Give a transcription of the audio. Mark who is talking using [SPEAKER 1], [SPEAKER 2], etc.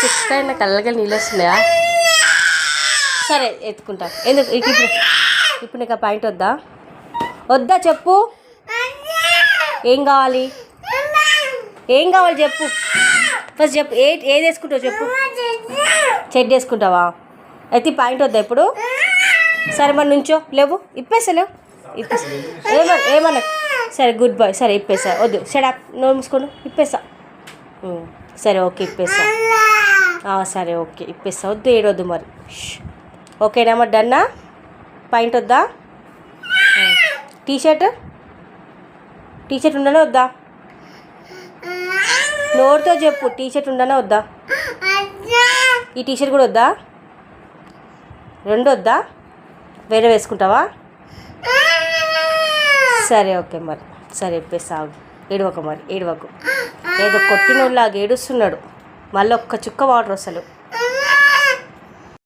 [SPEAKER 1] చుక్క అయినా కళ్ళకి నీళ్ళు వస్తున్నాయా? సరే ఎత్తుకుంటా. ఎందుకు ఇప్పుడు నీకు ఆ పాయింట్ వద్దా? వద్దా చెప్పు. ఏం కావాలి చెప్పు ఫస్ట్ చెప్పు. ఏది వేసుకుంటావు చెప్పు. చెడ్డ వేసుకుంటావా? అయితే పాయింట్ వద్దా ఇప్పుడు? సరే మరి నుంచో. లేవు ఇప్పేసా ఏమన్నా. సరే గుడ్ బాయ్. సరే ఇప్పేసా. వద్దు సెడప్ నోరు మూసుకోండు. ఇప్పేసా. సరే ఓకే ఇప్పేసా. సరే ఓకే ఇప్పేసా. వద్దు ఏడవద్దు మరి. ఓకేనా మరి? డన్నా? పాయింట్ వద్దా? టీషర్ట్ ఉండనే వద్దా? నోరుతో చెప్పు. టీషర్ట్ ఉండనే వద్దా? ఈ టీషర్ట్ కూడా వద్దా? రెండు వద్దా? వేరే వేసుకుంటావా? సరే ఓకే మరి. సరే ఇప్పేసాగు. ఏడవకు మరి. ఏడవకు. ఏదో కొట్టినోళ్ళలాగా ఏడుస్తున్నాడు. మళ్ళీ ఒక్క చుక్క వాటర్ వస్తలేవు.